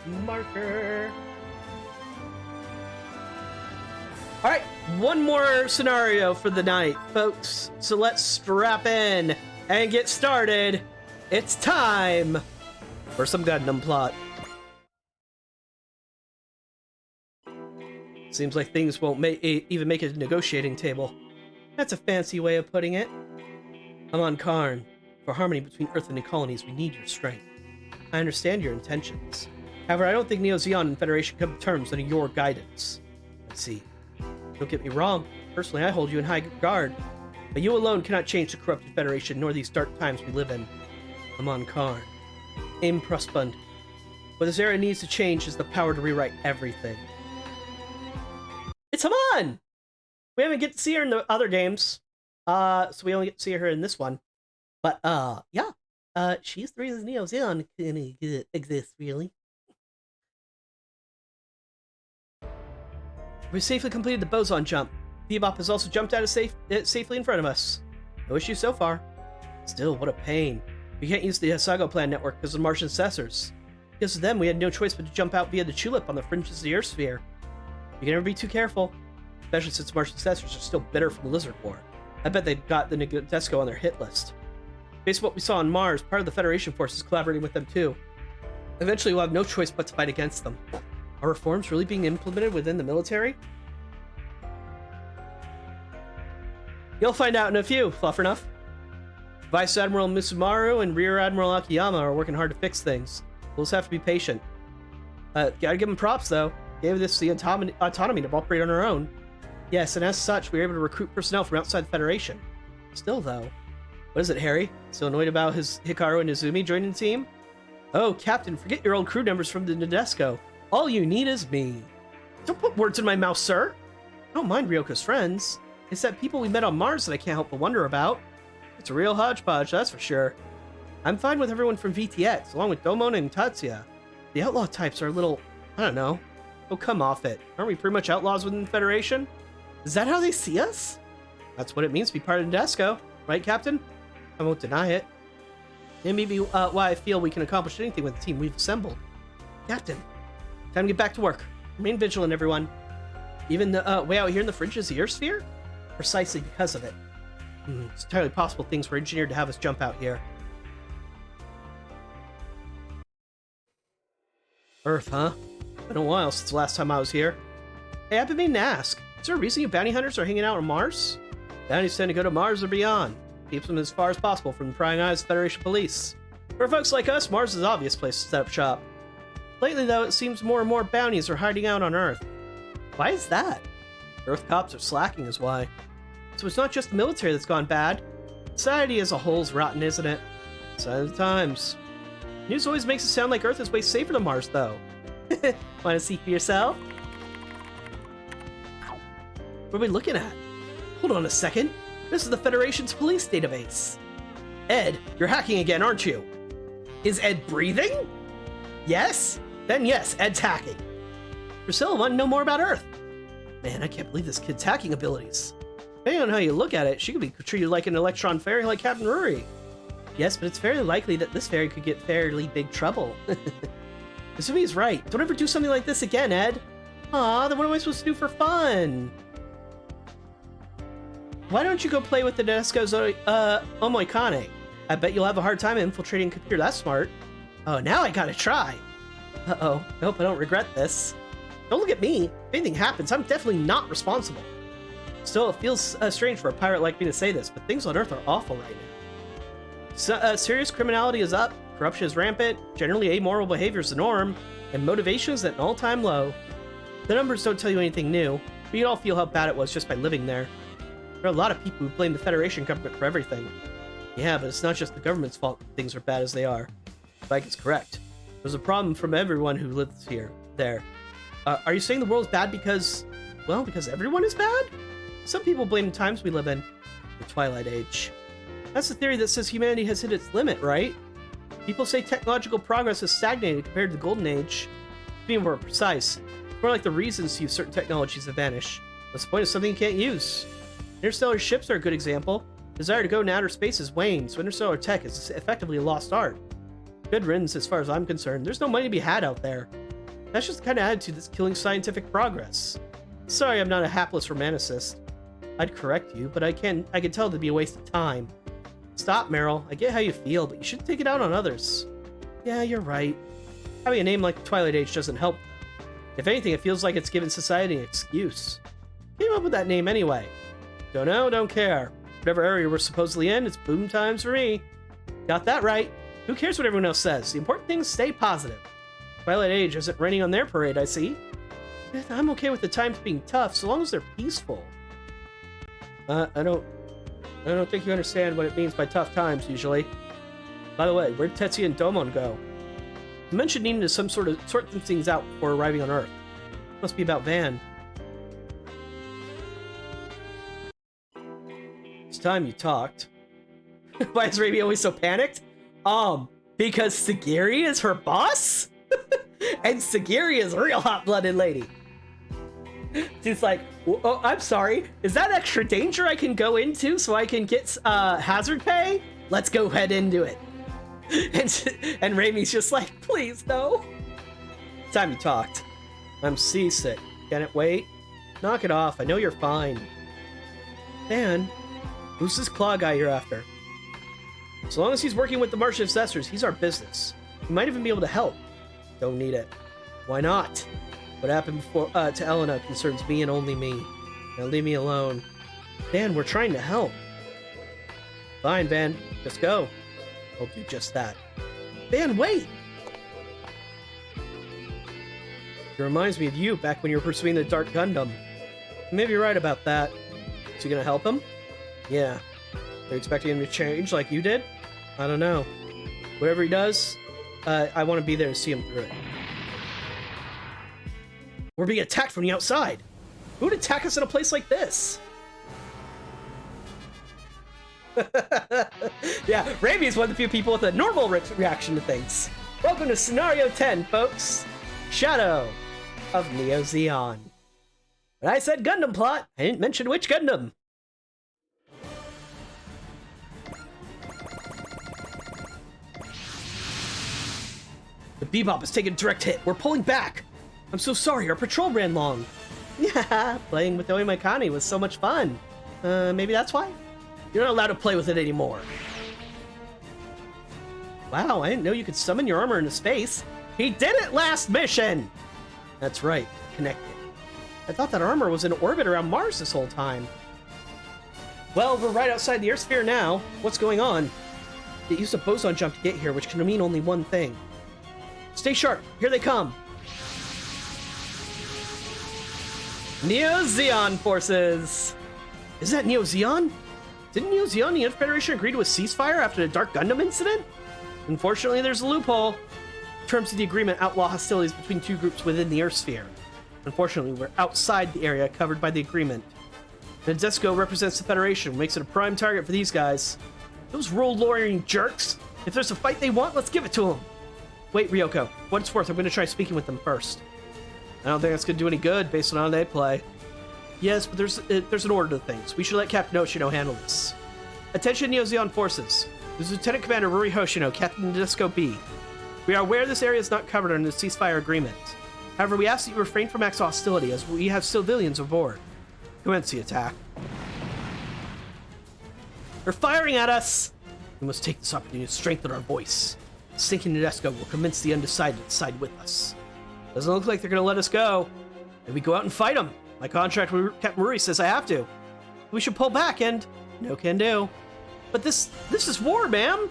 marker. Alright, one more scenario for the night, folks. So let's strap in and get started. It's time for some Gundam plot. Seems like things won't even make a negotiating table. That's a fancy way of putting it. I'm on Karn. For harmony between Earth and the colonies, we need your strength. I understand your intentions. However, I don't think Zeon and Federation come to terms under your guidance. Let's see. Don't get me wrong. Personally, I hold you in high regard. But you alone cannot change the corrupted Federation, nor these dark times we live in. I'm on Karn. Aim Prospund. What this era needs to change is the power to rewrite everything. It's Haman! We haven't get to see her in the other games. So we only get to see her in this one. But, yeah. She's the reason Zeon can exist, really. We safely completed the boson jump. Bebop has also jumped out of safely in front of us. No issue so far. Still, what a pain. We can't use the Sago Plan network because of the Martian successors. Because of them, we had no choice but to jump out via the tulip on the fringes of the Earth sphere. You can never be too careful, especially since Martian successors are still bitter from the Lizard War. I bet they've got the Nadesco on their hit list. Based on what we saw on Mars, part of the Federation force is collaborating with them too. Eventually, we'll have no choice but to fight against them. Are reforms really being implemented within the military? You'll find out in a few, Fluffernuff. Vice Admiral Misumaru and Rear Admiral Akiyama are working hard to fix things. We'll just have to be patient. Gotta give them props, though. Gave us the autonomy to operate on our own. Yes, and as such, we were able to recruit personnel from outside the Federation. Still, though. What is it, Harry? Still annoyed about his Hikaru and Izumi joining the team? Oh, Captain, forget your old crew members from the Nadesco. All you need is me. Don't put words in my mouth, sir. I don't mind Ryoko's friends. It's that people we met on Mars that I can't help but wonder about. It's a real hodgepodge, that's for sure. I'm fine with everyone from VTX, along with Domon and Tatsuya. The outlaw types are a little, I don't know. Oh, come off it. Aren't we pretty much outlaws within the Federation? Is that how they see us? That's what it means to be part of Nadesco, right, Captain? I won't deny it. It may be why I feel we can accomplish anything with the team we've assembled. Captain, time to get back to work. Remain vigilant, everyone. Even way out here in the fringes of the Earth sphere? Precisely because of it. It's entirely possible things were engineered to have us jump out here. Earth, huh? Been a while since the last time I was here. Hey, I've been meaning to ask. Is there a reason you bounty hunters are hanging out on Mars? Bounties tend to go to Mars or beyond. Keeps them as far as possible from the prying eyes of Federation police. For folks like us, Mars is an obvious place to set up shop. Lately, though, it seems more and more bounties are hiding out on Earth. Why is that? Earth cops are slacking is why. So it's not just the military that's gone bad. Society as a whole's rotten, isn't it? Sign of the times. News always makes it sound like Earth is way safer than Mars, though. Want to see for yourself? What are we looking at? Hold on a second. This is the Federation's police database. Ed, you're hacking again, aren't you? Is Ed breathing? Yes? Then yes, Ed's hacking. Priscilla wanted to know more about Earth. Man, I can't believe this kid's hacking abilities. Depending on how you look at it, she could be treated like an electron fairy like Captain Ruri. Yes, but it's fairly likely that this fairy could get fairly big trouble. Izumi's right. Don't ever do something like this again, Ed. Aw, then what am I supposed to do for fun? Why don't you go play with the Nadesco's Omoikane? I bet you'll have a hard time infiltrating a computer that smart. Oh, now I gotta try. Uh-oh. I hope I don't regret this. Don't look at me. If anything happens, I'm definitely not responsible. Still, it feels strange for a pirate like me to say this, but things on Earth are awful right now. Serious criminality is up, corruption is rampant, generally amoral behavior is the norm, and motivation is at an all-time low. The numbers don't tell you anything new, but you'd all feel how bad it was just by living there. There are a lot of people who blame the Federation government for everything. Yeah, but it's not just the government's fault that things are bad as they are. Spike is correct. There's a problem from everyone who lives there. Are you saying the world is bad because, well, because everyone is bad? Some people blame the times we live in, the Twilight Age. That's the theory that says humanity has hit its limit, right? People say technological progress has stagnated compared to the Golden Age. To be more precise, more like the reasons to use certain technologies have vanished. What's the point of something you can't use? Interstellar ships are a good example. Desire to go into outer space has waned, so interstellar tech is effectively a lost art. Good riddance as far as I'm concerned. There's no money to be had out there. That's just the kind of attitude that's killing scientific progress. Sorry, I'm not a hapless romanticist. I'd correct you, but I can tell it'd be a waste of time. Stop, Meryl. I get how you feel, but you shouldn't take it out on others. Yeah, you're right. Having a name like the Twilight Age doesn't help. If anything, it feels like it's given society an excuse. Came up with that name anyway. Don't know, don't care. Whatever area we're supposedly in, it's boom times for me. Got that right. Who cares what everyone else says? The important thing is stay positive. Twilight Age isn't raining on their parade, I see. I'm okay with the times being tough, so long as they're peaceful. I don't think you understand what it means by tough times, usually. By the way, where'd Tetsuya and Domon go? You mentioned needing to sort some things out before arriving on Earth. Must be about Van. It's time you talked. Why is Raimi always so panicked? Because Sagiri is her boss? And Sagiri is a real hot-blooded lady. She's like, oh, I'm sorry. Is that extra danger I can go into so I can get hazard pay? Let's go head into it. And Raimi's just like, please, no. Time you talked. I'm seasick. Can it wait? Knock it off. I know you're fine. Dan, who's this Claw guy you're after? As long as he's working with the Martian Assessors, he's our business. He might even be able to help. Don't need it. Why not? What happened before to Elena concerns me and only me. Now leave me alone. Van, we're trying to help. Fine, Van. Just go. I'll do just that. Van, wait! It reminds me of you back when you were pursuing the Dark Gundam. Maybe you're right about that. So you gonna help him? Yeah. Are you expecting him to change like you did? I don't know. Whatever he does, I want to be there to see him through it. We're being attacked from the outside. Who would attack us in a place like this? Yeah, Raimi is one of the few people with a normal reaction to things. Welcome to Scenario 10, folks. Shadow of Neo Zeon. When I said Gundam plot, I didn't mention which Gundam. The Bebop has taken a direct hit. We're pulling back. I'm so sorry, our patrol ran long. Yeah, playing with Oimakani was so much fun. Maybe that's why? You're not allowed to play with it anymore. Wow, I didn't know you could summon your armor into space. He did it last mission! That's right, connected. I thought that armor was in orbit around Mars this whole time. Well, we're right outside the Earth sphere now. What's going on? It used a boson jump to get here, which can mean only one thing. Stay sharp, here they come. Neo Zeon forces! Is that Neo Zeon? Didn't Neo Zeon and the Federation agree to a ceasefire after the Dark Gundam incident? Unfortunately, there's a loophole. Terms of the agreement outlaw hostilities between two groups within the Earth sphere. Unfortunately, we're outside the area covered by the agreement. Nadesco represents the Federation, makes it a prime target for these guys. Those role-lawyering jerks! If there's a fight they want, let's give it to them! Wait, Ryoko. What it's worth, I'm going to try speaking with them first. I don't think that's going to do any good based on how they play. Yes, but there's an order to things. We should let Captain Hoshino handle this. Attention Neo Zeon forces. This is Lieutenant Commander Ruri Hoshino, Captain Nadesco B. We are aware this area is not covered under the ceasefire agreement. However, we ask that you refrain from acts of hostility as we have civilians aboard. Commence the attack. They're firing at us! We must take this opportunity to strengthen our voice. Sinking Nadesco will convince the undecided to side with us. Doesn't look like they're going to let us go. Maybe we go out and fight them. My contract with Captain Ruri says I have to. We should pull back and... No can do. But this is war, ma'am.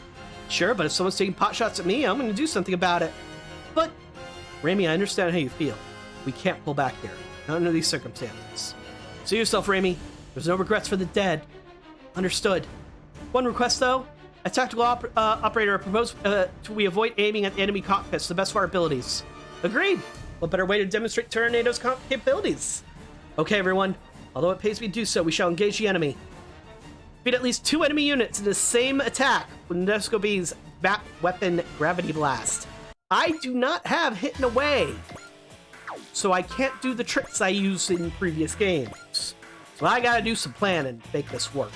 Sure, but if someone's taking pot shots at me, I'm going to do something about it. But... Raimi, I understand how you feel. We can't pull back here. Not under these circumstances. See yourself, Raimi. There's no regrets for the dead. Understood. One request, though. A tactical operator proposed we avoid aiming at the enemy cockpits to the best of our abilities. Agreed. What better way to demonstrate Tornado's capabilities? Okay, everyone. Although it pays me to do so, we shall engage the enemy. Beat at least 2 enemy units in the same attack with Nadesco B's BAP weapon Gravity Blast. I do not have Hidden Away, so I can't do the tricks I used in previous games. So I gotta do some planning to make this work.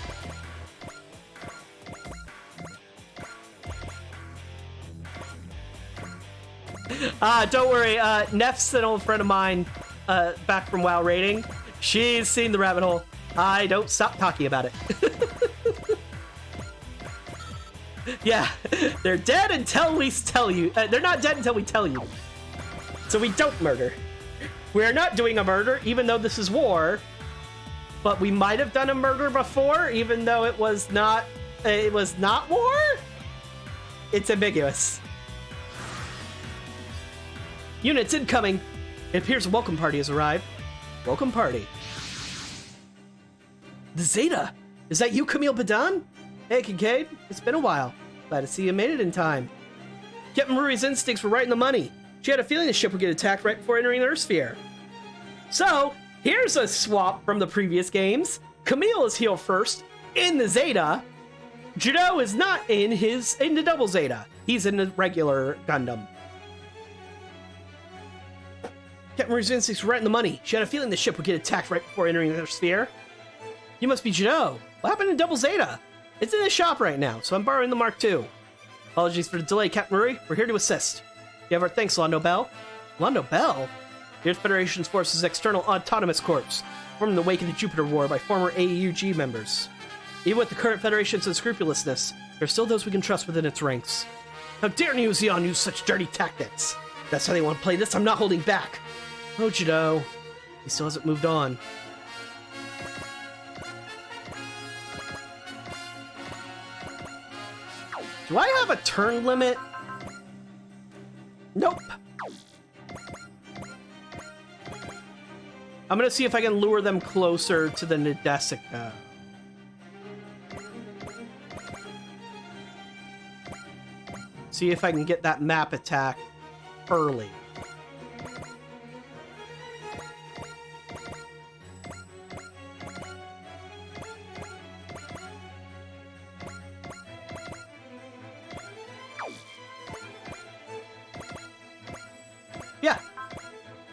Don't worry. Neff's an old friend of mine, back from WoW rating. She's seen the rabbit hole. I don't stop talking about it. Yeah, they're dead until we tell you. They're not dead until we tell you. So we don't murder. We're not doing a murder, even though this is war. But we might have done a murder before, even though it was not. It was not war. It's ambiguous. Units incoming. It appears a welcome party has arrived. Welcome party. The Zeta. Is that you, Camille Badan? Hey, Kincaid. It's been a while. Glad to see you made it in time. Captain Marie's instincts were right in the money. She had a feeling the ship would get attacked right before entering the Earth sphere. So, here's a swap from the previous games. Camille is here first in the Zeta. Judo is not in the double Zeta. He's in the regular Gundam. Captain Marie's instincts were right in the money. She had a feeling the ship would get attacked right before entering the Earth sphere. You must be Judo. What happened to double Zeta? It's in the shop right now, so I'm borrowing the Mark II. Apologies for the delay, Captain Marie. We're here to assist. You have our thanks, Londo Bell. Londo Bell? The Earth Federation's Forces External Autonomous Corps, formed in the wake of the Jupiter War by former AUG members. Even with the current Federation's unscrupulousness, there are still those we can trust within its ranks. How dare New Zeon use such dirty tactics? If that's how they want to play this, I'm not holding back. Oh, Judo. He still hasn't moved on. Do I have a turn limit? Nope. I'm gonna see if I can lure them closer to the Nadesica. See if I can get that map attack early. Yeah,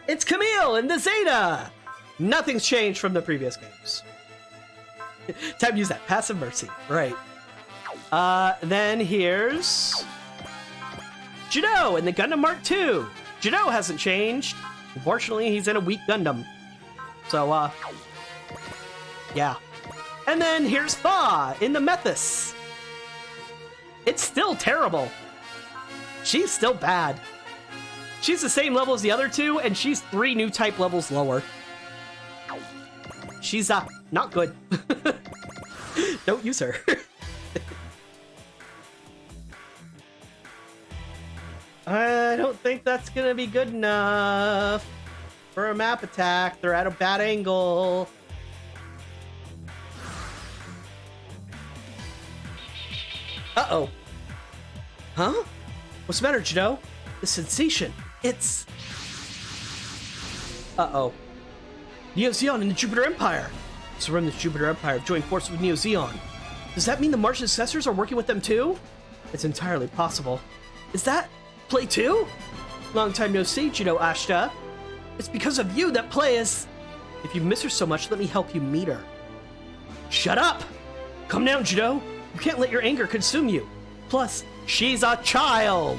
it's Camille and the Zeta. Nothing's changed from the previous games. Time to use that passive mercy, right? Then here's Judo and the Gundam Mark II. Judo hasn't changed. Unfortunately, he's in a weak Gundam. So, yeah. And then here's Fa in the Methus. It's still terrible. She's still bad. She's the same level as the other two, and she's 3 new type levels lower. She's, not good. Don't use her. I don't think that's gonna be good enough for a map attack. They're at a bad angle. Uh-oh. Huh? What's the matter, Judo? The sensation. It's... Uh-oh. Neo Zeon and the Jupiter Empire. So run the Jupiter Empire have joined forces with Neo Zeon. Does that mean the Martian successors are working with them too? It's entirely possible. Is that Play 2? Long time no see, Judo Ashta. It's because of you that Play is... If you miss her so much, let me help you meet her. Shut up! Calm down, Judo. You can't let your anger consume you. Plus, she's a child.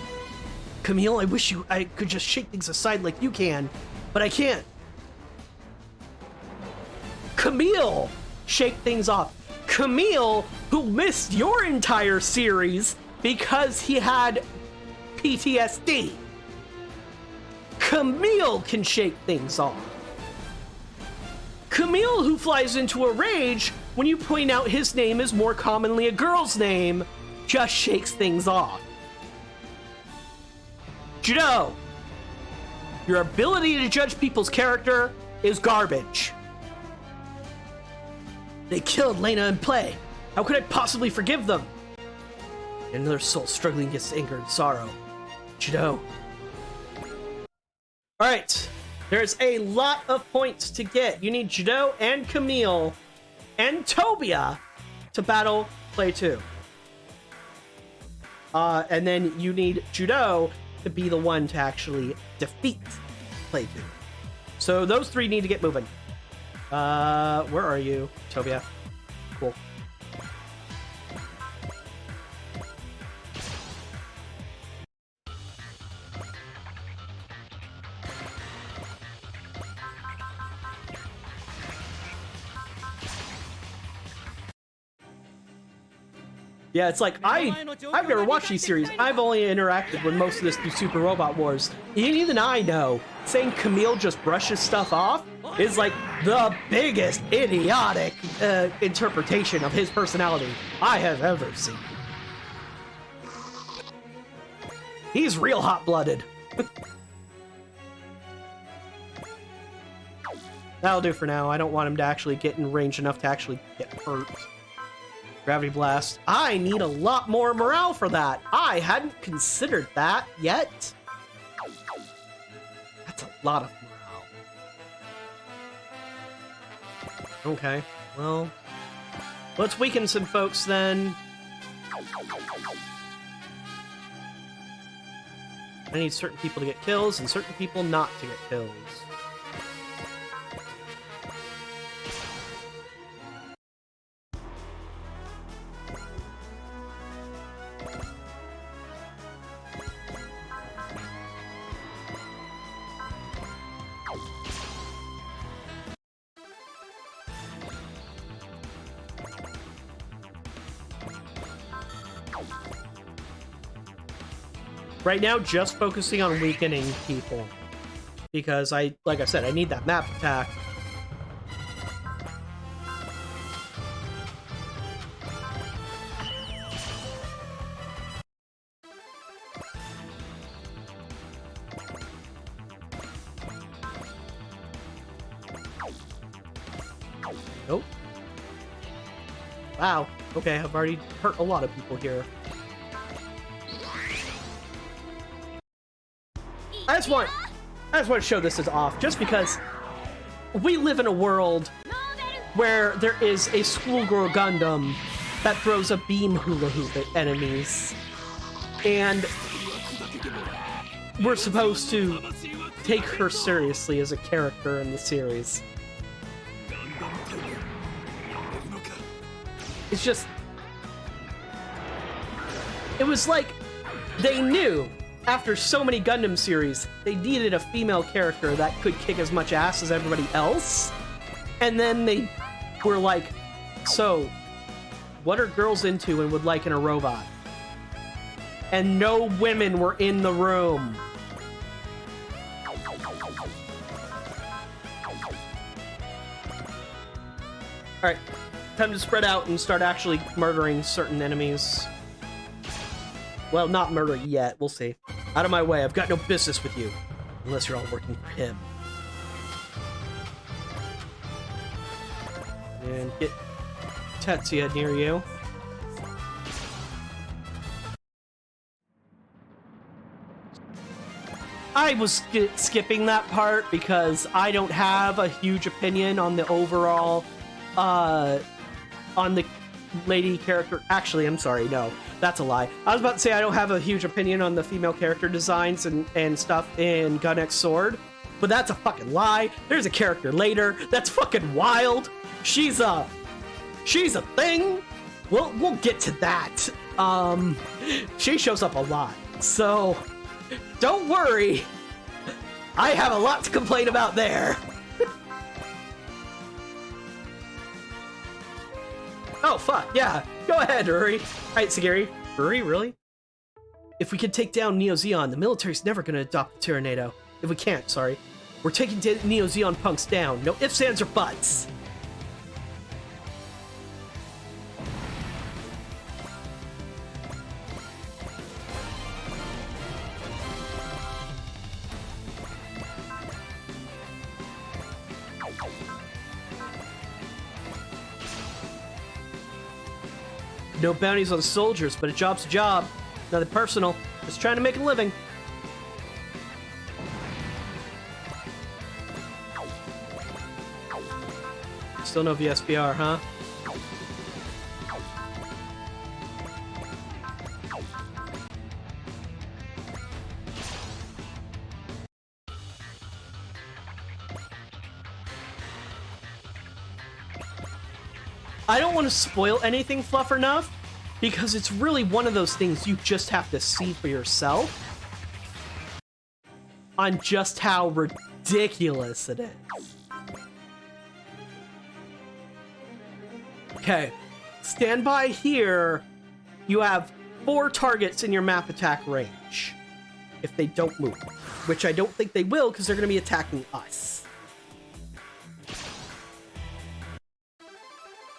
Camille, I wish I could just shake things aside like you can, but I can't. Camille, shake things off. Camille, who missed your entire series because he had PTSD. Camille can shake things off. Camille, who flies into a rage when you point out his name is more commonly a girl's name, just shakes things off. Judo, your ability to judge people's character is garbage. They killed Lena in Play. How could I possibly forgive them? Another soul struggling against anger and sorrow. Judo. Alright, there's a lot of points to get. You need Judo and Camille and Tobia to battle Play 2. And then you need Judo to be the one to actually defeat Play 2. So those 3 need to get moving. Where are you, Tobia? Cool. Yeah, it's like, I've never watched these series. I've only interacted with most of this through Super Robot Wars. Even I know, saying Camille just brushes stuff off is like the biggest idiotic interpretation of his personality I have ever seen. He's real hot-blooded. That'll do for now. I don't want him to actually get in range enough to actually get hurt. Gravity Blast. I need a lot more morale for that. I hadn't considered that yet. That's a lot of morale. Okay, well, let's weaken some folks then. I need certain people to get kills and certain people not to get kills. Right now, just focusing on weakening people. Because like I said, I need that map attack. Nope. Wow. Okay, I've already hurt a lot of people here. I just want to show this as off, just because we live in a world where there is a schoolgirl Gundam that throws a beam hula hoop at enemies, and we're supposed to take her seriously as a character in the series. It's just, it was like they knew after so many Gundam series, they needed a female character that could kick as much ass as everybody else. And then they were like, so, what are girls into and would like in a robot? And no women were in the room. Alright, time to spread out and start actually murdering certain enemies. Well, not murder yet. We'll see. Out of my way. I've got no business with you. Unless you're all working for him. And get Tetsuya near you. I was skipping that part because I don't have a huge opinion on the overall, on the lady character. Actually, I'm sorry, no. That's a lie. I was about to say I don't have a huge opinion on the female character designs and stuff in Gun X Sword, but that's a fucking lie. There's a character later that's fucking wild. She's a thing. We'll get to that. She shows up a lot, so don't worry. I have a lot to complain about there. Oh, fuck, yeah. Go ahead, Uri. Alright, Sagiri. Uri, really? If we can take down Neo Zeon, the military's never gonna adopt the Tyranado. If we can't, sorry. We're taking Neo Zeon punks down. No ifs, ands, or buts. No bounties on soldiers, but a job's a job. Nothing personal. Just trying to make a living. Still no VSBR, huh? I don't want to spoil anything, Fluff enough, because it's really one of those things you just have to see for yourself on just how ridiculous it is. Okay, stand by here you have 4 targets in your map attack range if they don't move, which I don't think they will because they're going to be attacking us.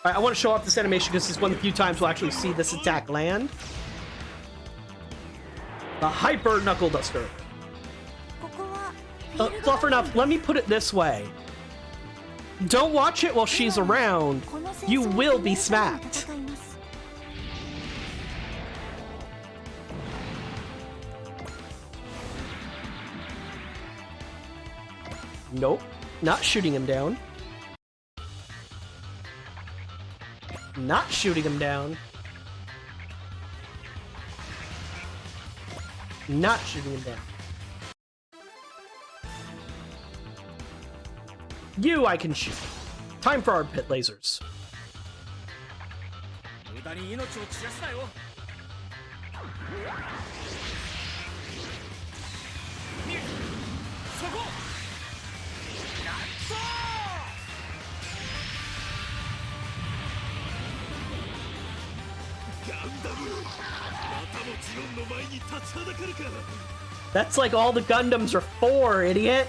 All right, I want to show off this animation because it's one of the few times we'll actually see this attack land. The Hyper Knuckle Duster. Fluffernuff, let me put it this way. Don't watch it while she's around. You will be smacked. Nope, not shooting him down. Not shooting him down. Not shooting him down. You I can shoot. Time for our pit lasers. That's like all the Gundams are for, idiot.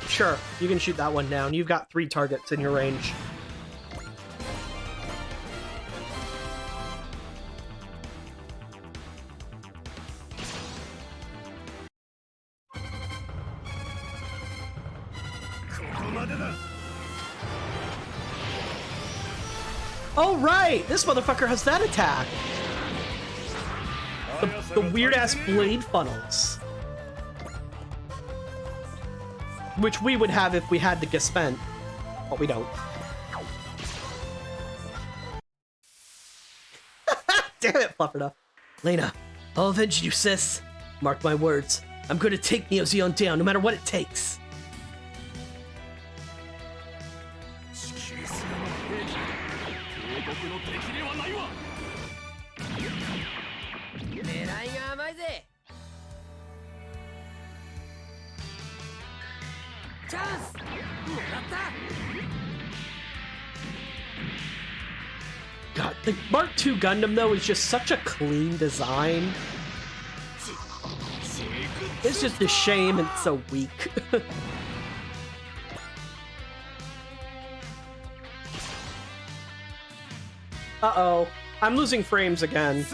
Sure, you can shoot that one down. You've got 3 targets in your range. Oh, right! This motherfucker has that attack! The weird-ass blade funnels. Which we would have if we had the Gespent, but we don't. Damn it, Fluffernuff. Lena, I'll avenge you, sis. Mark my words. I'm going to take Neo Zeon down, no matter what it takes. God, the Mark II Gundam, though, is just such a clean design. It's just a shame it's so weak. Uh-oh. I'm losing frames again.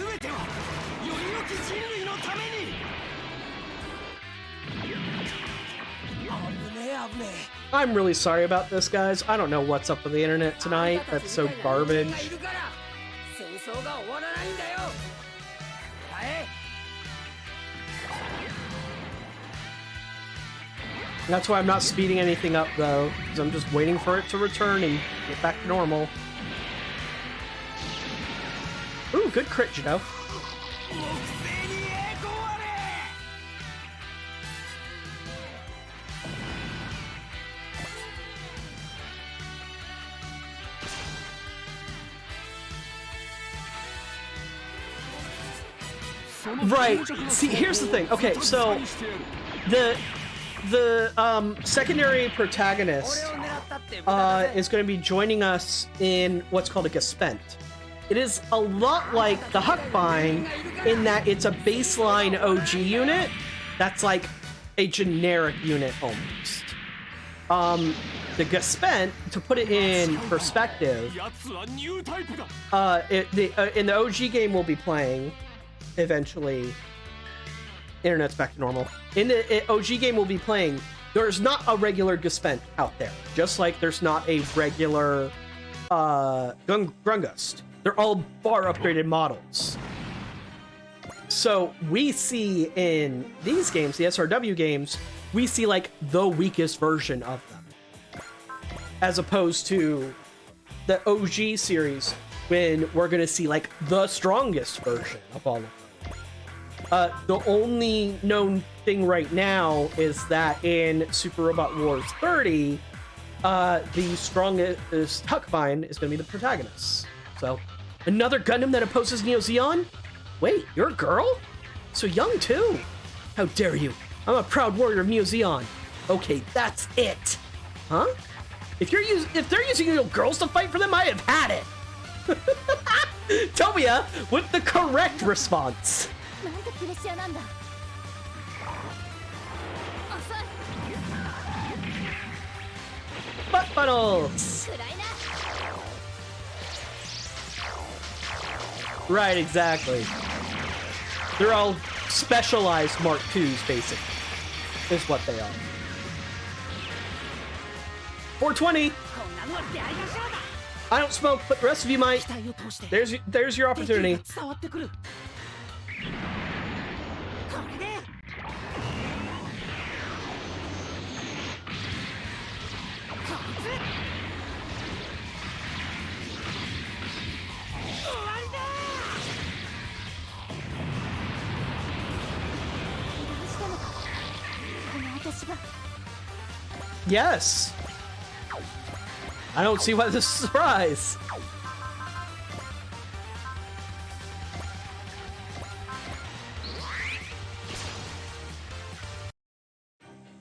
I'm really sorry about this, guys. I don't know what's up with the internet tonight. That's so garbage. That's why I'm not speeding anything up, though, because I'm just waiting for it to return and get back to normal. Ooh, good crit, you know. Right. See, here's the thing. Okay, so the secondary protagonist is going to be joining us in what's called a Gespent. It is a lot like the Huckbine in that it's a baseline OG unit that's like a generic unit almost. The Gespent, to put it in perspective, in the OG game we'll be playing eventually, internet's back to normal. In the OG game we'll be playing, there's not a regular Gespent out there, just like there's not a regular Grungust. They're all far upgraded models. So we see in these games, the SRW games, we see like the weakest version of them, as opposed to the OG series when we're gonna see like the strongest version of all of them. The only known thing right now is that in Super Robot Wars 30, the strongest Huckbine is going to be the protagonist. So, another Gundam that opposes Neo Zeon? Wait, you're a girl? So young too. How dare you? I'm a proud warrior of Neo Zeon. Okay, that's it. Huh? If they're using little girls to fight for them, I have had it. Tomoya with the correct response. Butt funnels. Right, exactly. They're all specialized Mark IIs, basically. Is what they are. 420. I don't smoke, but the rest of you might. There's your opportunity. Yes. I don't see why this is a surprise.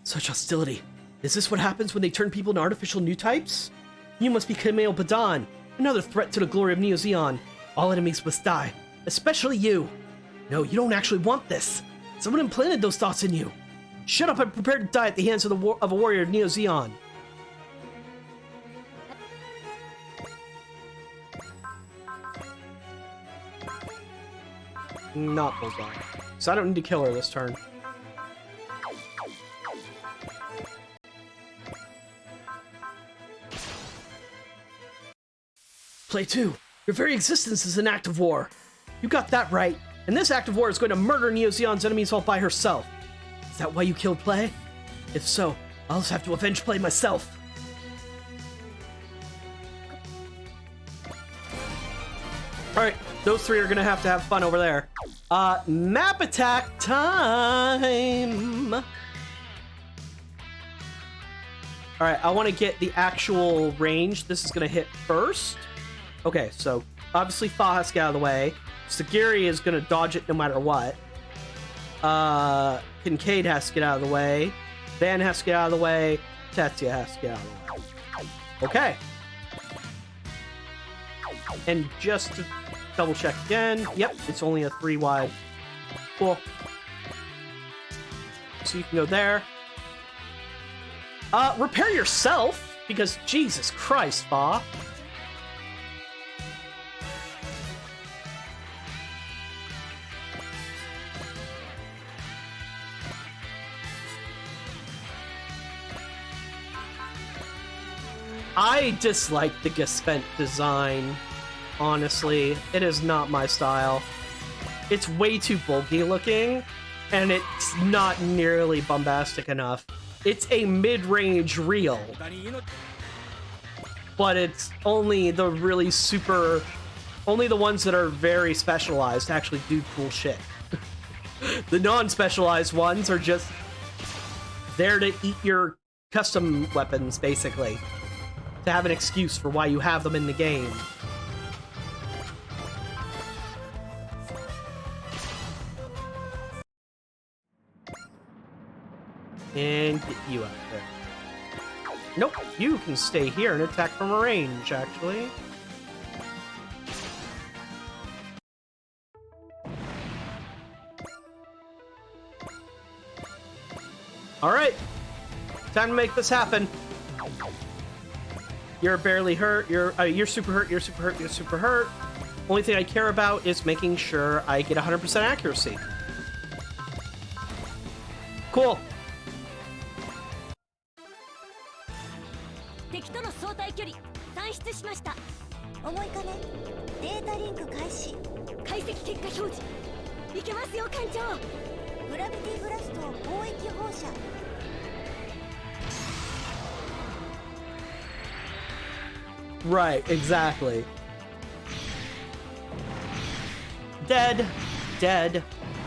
Such hostility. Is this what happens when they turn people into artificial new types? You must be Kameo Badan, another threat to the glory of Neo Zeon. All enemies must die, especially you. No, you don't actually want this. Someone implanted those thoughts in you. Shut up and prepare to die at the hands of a warrior of Neo Zeon. Not Bullseye. So I don't need to kill her this turn. Play 2. Your very existence is an act of war. You got that right. And this act of war is going to murder Neo Zeon's enemies all by herself. Is that why you killed Play? If so, I'll just have to avenge Play myself. Alright, those three are gonna have to have fun over there. Map attack time! Alright, I want to get the actual range this is gonna hit first. Okay, so obviously Fa has to get out of the way. Sagiri is gonna dodge it no matter what. Kincaid has to get out of the way. Van has to get out of the way. Tetsuya has to get out of the way. Okay. And just to double check again. Yep, it's only a 3 wide. Cool. So you can go there. Repair yourself, because Jesus Christ, Fa. I dislike the Gespent design. Honestly, it is not my style. It's way too bulky looking, and it's not nearly bombastic enough. It's a mid-range reel, but it's only the really super... only the ones that are very specialized actually do cool shit. The non-specialized ones are just there to eat your custom weapons, basically. To have an excuse for why you have them in the game. And get you out there. Nope, you can stay here and attack from a range, actually. Alright, time to make this happen. You're barely hurt, you're super hurt, you're super hurt, you're super hurt. Only thing I care about is making sure I get 100% accuracy. Cool. Right, exactly. Dead, dead,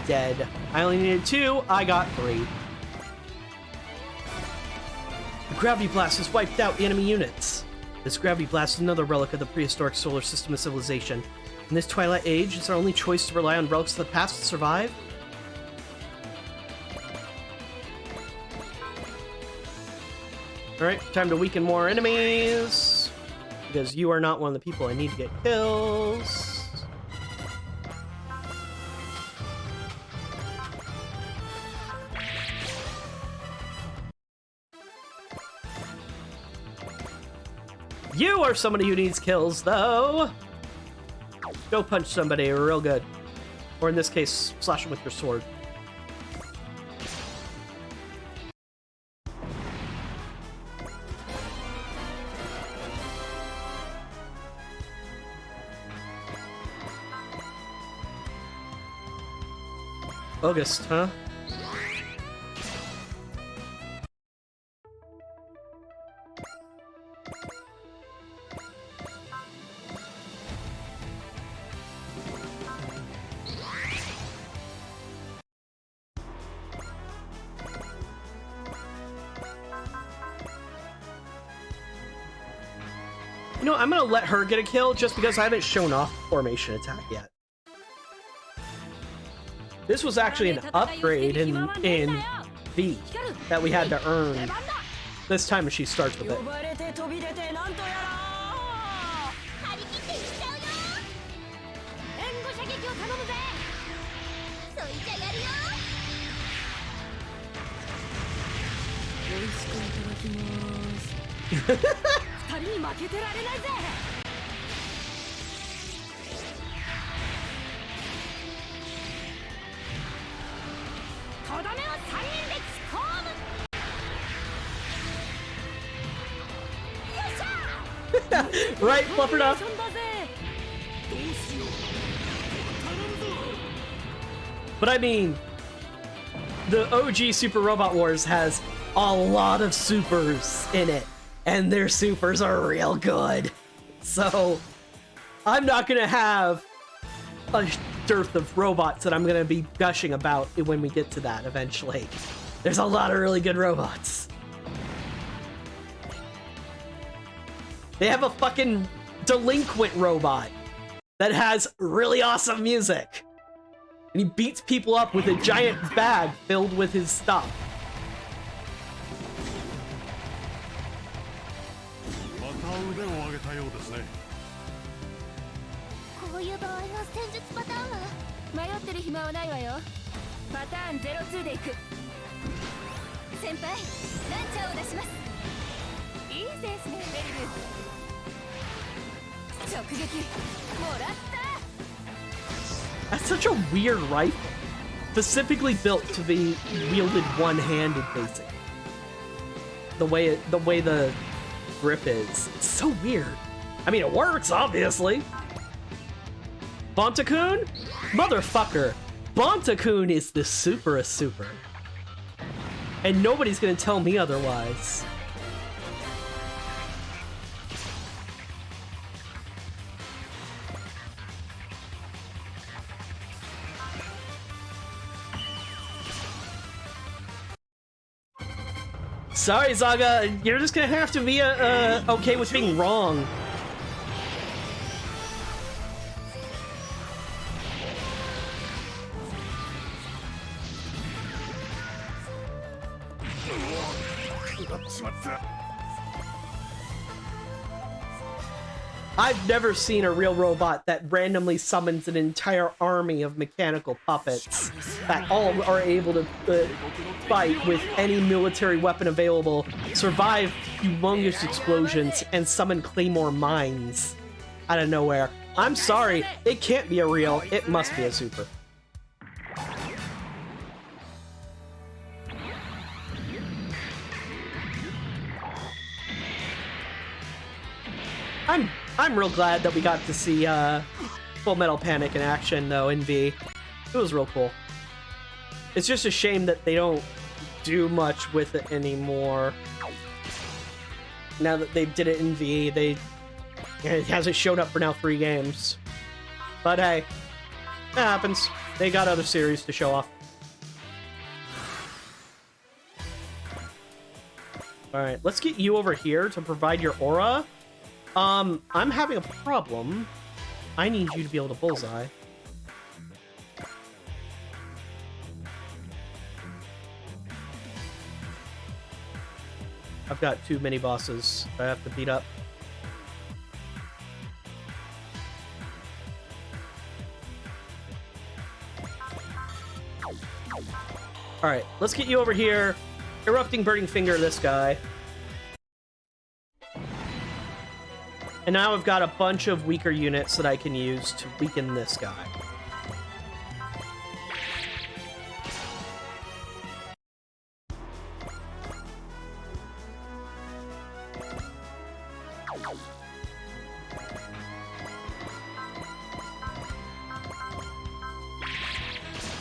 dead. I only needed 2, I got 3. The gravity blast has wiped out the enemy units. This gravity blast is another relic of the prehistoric solar system of civilization. In this twilight age, is our only choice to rely on relics of the past to survive? Alright, time to weaken more enemies. Because you are not one of the people I need to get kills. You are somebody who needs kills, though. Go punch somebody real good. Or in this case, slash them with your sword. August, huh? You know, I'm gonna let her get a kill just because I haven't shown off formation attack yet. This was actually an upgrade in V that we had to earn this time when she starts with it. Right, fluffer enough. But I mean, the OG Super Robot Wars has a lot of supers in it, and their supers are real good. So I'm not gonna have a dearth of robots that I'm gonna be gushing about when we get to that eventually. There's a lot of really good robots. They have a fucking delinquent robot that has really awesome music. And he beats people up with a giant bag filled with his stuff. That's such a weird rifle. Specifically built to be wielded one-handed, basically. The way the grip is. It's so weird. I mean, it works, obviously. Bonta-kun? Motherfucker. Bonta-kun is the super super. And nobody's gonna tell me otherwise. Sorry, Zaga, you're just gonna have to be okay with being wrong. I've never seen a real robot that randomly summons an entire army of mechanical puppets that all are able to fight with any military weapon available, survive humongous explosions, and summon claymore mines out of nowhere. I'm sorry, it can't be a real, it must be a super. I'm real glad that we got to see Full Metal Panic in action, though, in V. It was real cool. It's just a shame that they don't do much with it anymore. Now that they did it in V, it hasn't showed up for now 3 games. But hey, that happens. They got other series to show off. Alright, let's get you over here to provide your aura. I'm having a problem. I need you to be able to bullseye. I've got too many bosses I have to beat up. Alright, let's get you over here. Erupting Burning Finger this guy. And now I've got a bunch of weaker units that I can use to weaken this guy.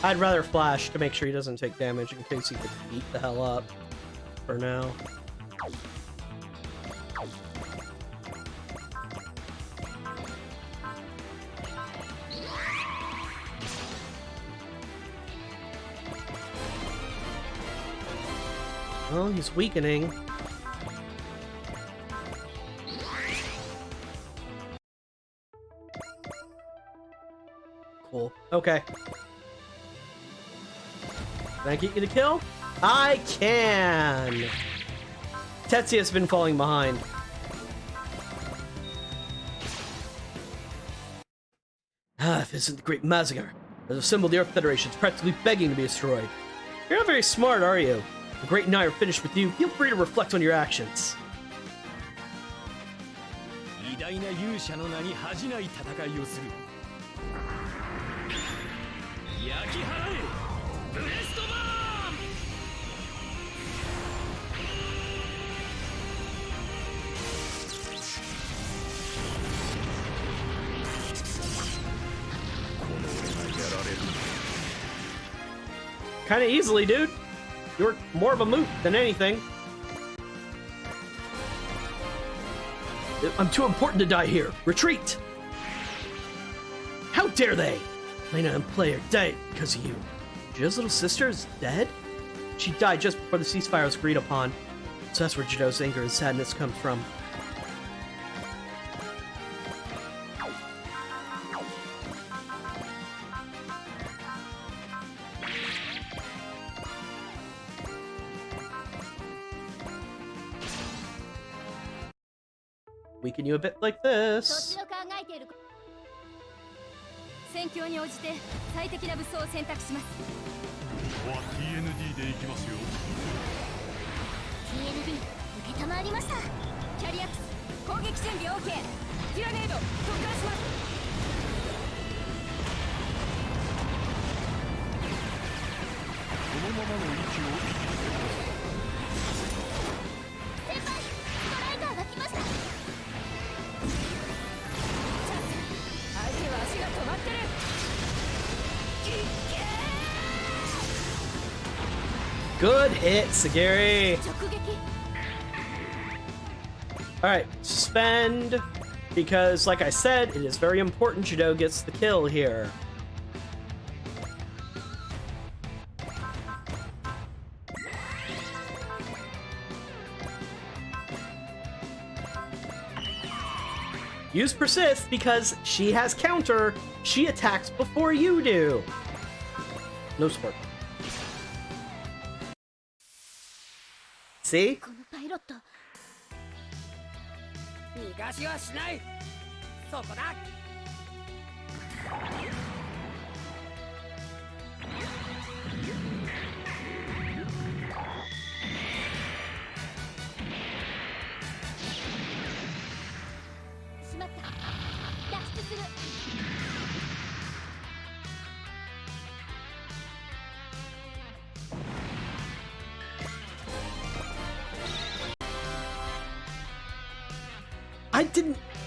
I'd rather flash to make sure he doesn't take damage in case he could beat the hell up for now. Well, he's weakening. Cool. Okay. Can I get you to kill? I can! Tetsuya's been falling behind. Ah, if this isn't the Great Massacre, has assembled the Earth Federation's practically begging to be destroyed. You're not very smart, are you? The Great and I are finished with you. Feel free to reflect on your actions. Kinda easily, dude. You're more of a moot than anything. I'm too important to die here. Retreat! How dare they? Lena and Play are dead because of you. Jido's little sister is dead? She died just before the ceasefire was agreed upon. So that's where Jido's anger and sadness comes from. Weaken you a bit like this. Good hit, Sagiri. Alright, suspend. Because, like I said, it is very important Jido gets the kill here. Use Persist because she has counter. She attacks before you do. No support. See?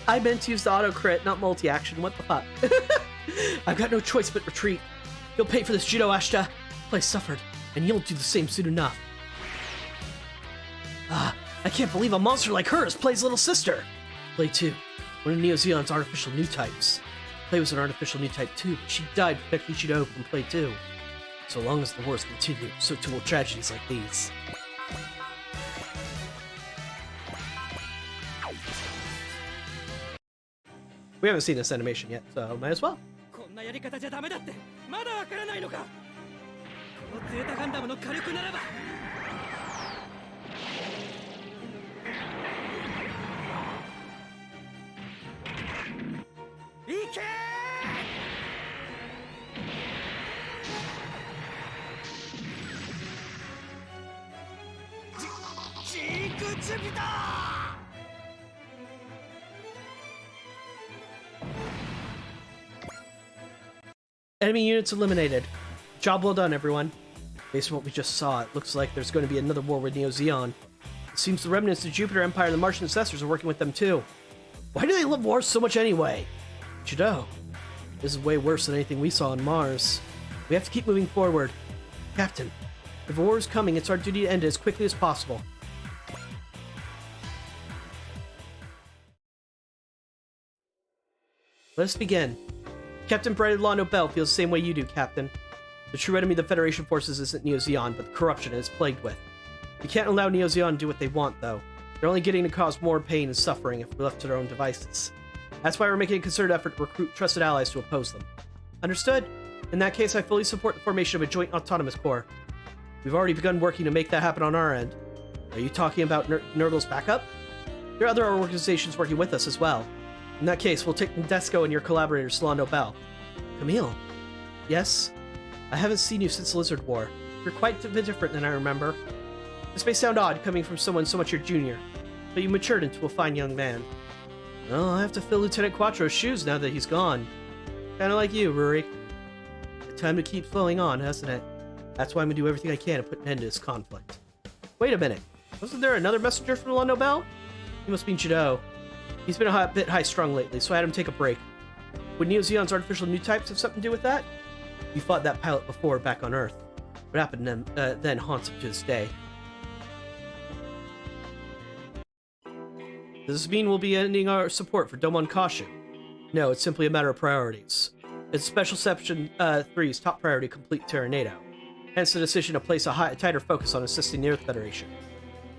I meant to use the auto crit, not multi-action. What the fuck? I've got no choice but retreat. You'll pay for this, Jido Ashita. Play suffered, and you'll do the same soon enough. Ah, I can't believe a monster like her is Play's little sister. Play 2, one of Neo Zeon's artificial new types. Play was an artificial new type too, but she died protecting Jido from Play 2. So long as the wars continue, so too will tragedies like these. We haven't seen this animation yet, so might as well. Enemy units eliminated. Job well done, everyone. Based on what we just saw, it looks like there's going to be another war with Neo Zeon. It seems the remnants of the Jupiter Empire and the Martian ancestors are working with them too. Why do they love wars so much anyway? Judo. This is way worse than anything we saw on Mars. We have to keep moving forward. Captain, if a war is coming, it's our duty to end it as quickly as possible. Let us begin. Captain Brightlaw Nobel feels the same way you do, Captain. The true enemy of the Federation forces isn't Neo Zeon, but the corruption it is plagued with. We can't allow Neo Zeon to do what they want, though. They're only getting to cause more pain and suffering if we're left to their own devices. That's why we're making a concerted effort to recruit trusted allies to oppose them. Understood? In that case, I fully support the formation of a joint autonomous corps. We've already begun working to make that happen on our end. Are you talking about Nurgle's backup? There are other organizations working with us as well. In that case, we'll take Nadesco and your collaborator, Salon Nobel. Camille? Yes? I haven't seen you since the Lizard War. You're quite a bit different than I remember. This may sound odd coming from someone so much your junior, but you matured into a fine young man. Well, I have to fill Lieutenant Quattro's shoes now that he's gone. Kinda like you, Rory. The time to keep flowing on, hasn't it? That's why I'm gonna do everything I can to put an end to this conflict. Wait a minute. Wasn't there another messenger from Salon Nobel? He must mean Judo. He's been a bit high-strung lately, so I had him take a break. Would Neo Zeon's artificial new types have something to do with that? You fought that pilot before back on Earth. What happened to him then haunts him to this day. Does this mean we'll be ending our support for Domon Kashu? No, it's simply a matter of priorities. It's Special Section 3's top priority to complete Terranado. Hence the decision to place a tighter focus on assisting the Earth Federation.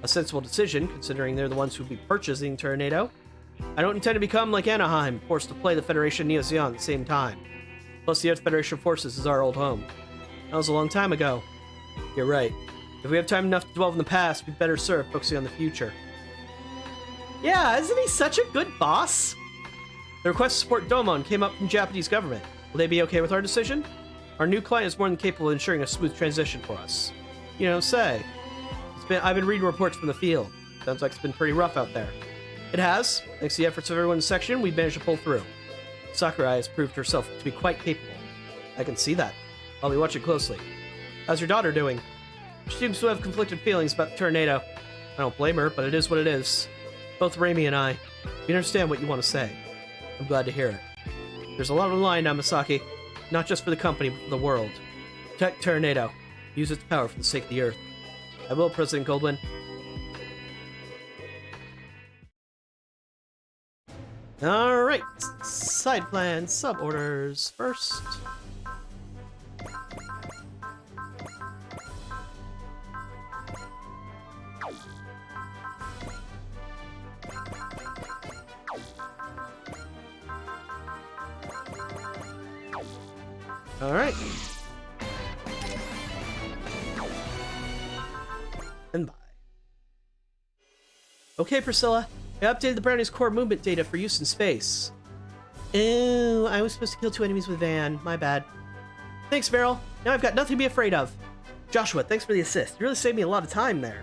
A sensible decision, considering they're the ones who'll be purchasing Terranado. I don't intend to become like Anaheim, forced to play the Federation and Neo Zeon at the same time. Plus, the Earth Federation Forces is our old home. That was a long time ago. You're right. If we have time enough to dwell in the past, we'd better serve focusing on the future. Yeah, isn't he such a good boss? The request to support Domon came up from Japanese government. Will they be okay with our decision? Our new client is more than capable of ensuring a smooth transition for us. You don't say. I've been reading reports from the field. Sounds like it's been pretty rough out there. It has. Thanks to the efforts of everyone in the section, we've managed to pull through. Sakurai has proved herself to be quite capable. I can see that. I'll be watching closely. How's your daughter doing? She seems to have conflicted feelings about the tornado. I don't blame her, but it is what it is. Both Raimi and I, we understand what you want to say. I'm glad to hear it. There's a lot on the line now, Misaki. Not just for the company, but for the world. Protect Terranado. Use its power for the sake of the Earth. I will, President Goldwyn. Alright, side plan, sub-orders first. Alright. And bye. Okay, Priscilla. I updated the Brownies core movement data for use in space. Ew, I was supposed to kill 2 enemies with Van. My bad. Thanks, Meryl. Now I've got nothing to be afraid of. Joshua, thanks for the assist. You really saved me a lot of time there.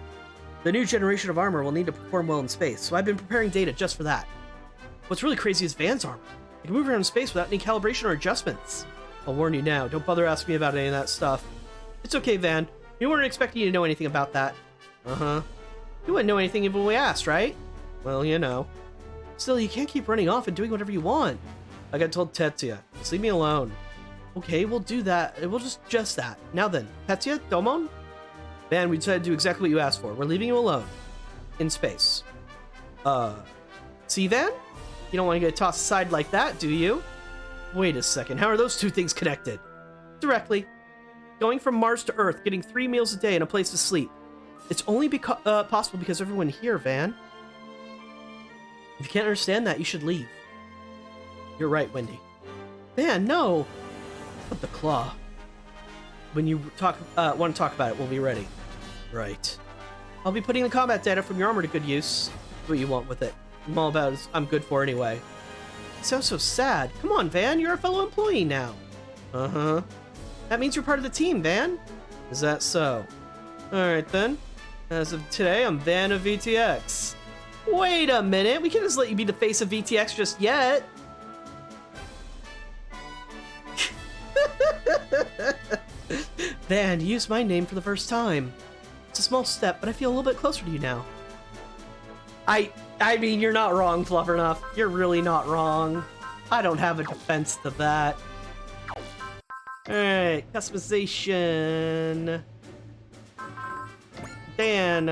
The new generation of armor will need to perform well in space, so I've been preparing data just for that. What's really crazy is Van's armor. It can move around in space without any calibration or adjustments. I'll warn you now, don't bother asking me about any of that stuff. It's okay, Van. We weren't expecting you to know anything about that. Uh-huh. You wouldn't know anything even when we asked, right? Well, you know. Still, you can't keep running off and doing whatever you want. Like I told Tetsuya, just leave me alone. Okay, we'll do that. We'll just that. Now then, Tetsuya, Domon? Van, we decided to do exactly what you asked for. We're leaving you alone. In space. See, Van? You don't want to get tossed aside like that, do you? Wait a second, how are those two things connected? Directly. Going from Mars to Earth, getting 3 meals a day and a place to sleep. It's only possible because of everyone here, Van. If you can't understand that, you should leave. You're right, Wendy. Van, no! Put the claw. When you want to talk about it, we'll be ready. Right. I'll be putting the combat data from your armor to good use. Do what you want with it. I'm all about it. I'm good for anyway. It sounds so sad. Come on, Van. You're a fellow employee now. Uh-huh. That means you're part of the team, Van. Is that so? Alright, then. As of today, I'm Van of VTX. Wait a minute, we can't just let you be the face of VTX just yet. Van, you used my name for the first time. It's a small step, but I feel a little bit closer to you now. I mean, you're not wrong, Fluffernuff. You're really not wrong. I don't have a defense to that. Alright, customization. Dan.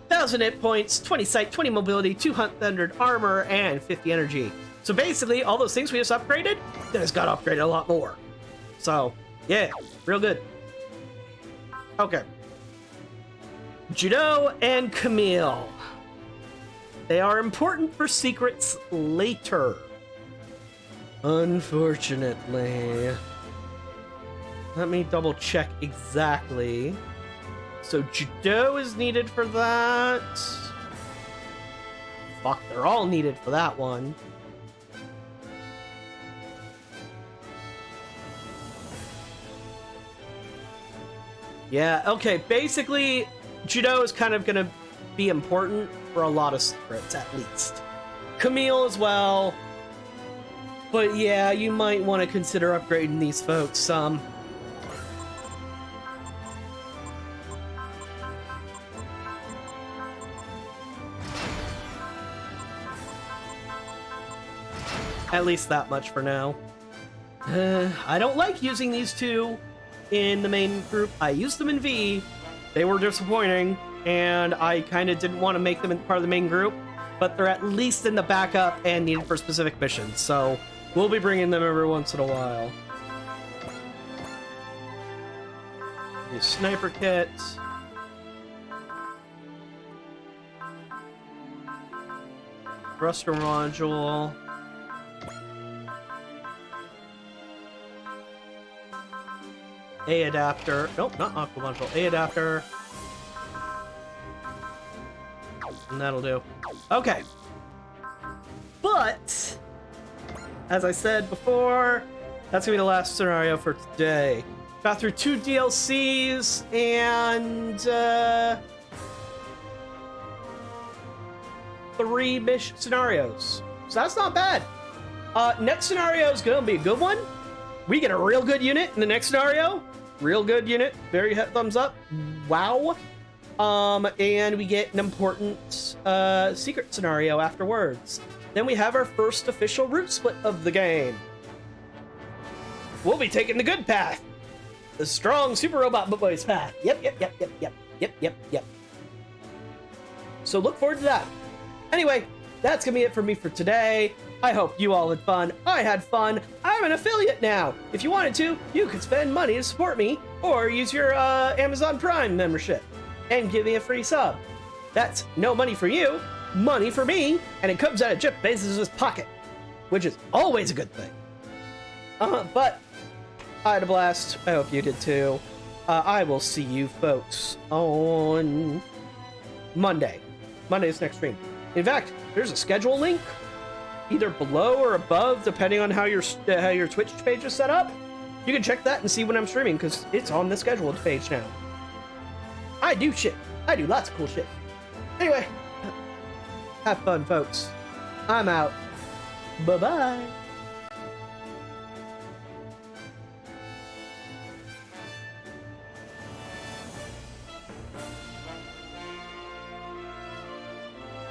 1,000 hit points, 20 sight, 20 mobility, 200 armor, and 50 energy. So basically, all those things we just upgraded, then it's got upgraded a lot more. So, yeah, real good. Okay. Judo and Camille. They are important for secrets later. Unfortunately. Let me double check exactly. So Judo is needed for that. Fuck, they're all needed for that one. Yeah, okay, basically, Judo is kind of gonna be important for a lot of secrets, at least. Camille as well. But yeah, you might want to consider upgrading these folks some. At least that much for now. I don't like using these two in the main group. I used them in V. They were disappointing, and I kind of didn't want to make them part of the main group, but they're at least in the backup and needed for specific missions, so we'll be bringing them every once in a while. The sniper kit. Thruster module. A adapter. Nope, not aqua module. A adapter. And that'll do. Okay. But, as I said before, that's gonna be the last scenario for today. Got through 2 DLCs and 3 mission scenarios. So that's not bad. Next scenario is gonna be a good one. We get a real good unit in the next scenario. Real good unit. Very thumbs up. Wow. And we get an important secret scenario afterwards. Then we have our first official route split of the game. We'll be taking the good path. The strong super robot boys path. Yep. So look forward to that. Anyway, that's gonna be it for me for today. I hope you all had fun. I had fun. I'm an affiliate now. If you wanted to, you could spend money to support me or use your Amazon Prime membership and give me a free sub. That's no money for you, money for me, and it comes out of Jeff Bezos' pocket, which is always a good thing. But I had a blast. I hope you did too. I will see you folks on Monday. Monday's next stream. In fact, there's a schedule link either below or above, depending on how your Twitch page is set up. You can check that and see when I'm streaming, because it's on the scheduled page now. I do shit. I do lots of cool shit. Anyway, have fun, folks. I'm out. Bye-bye.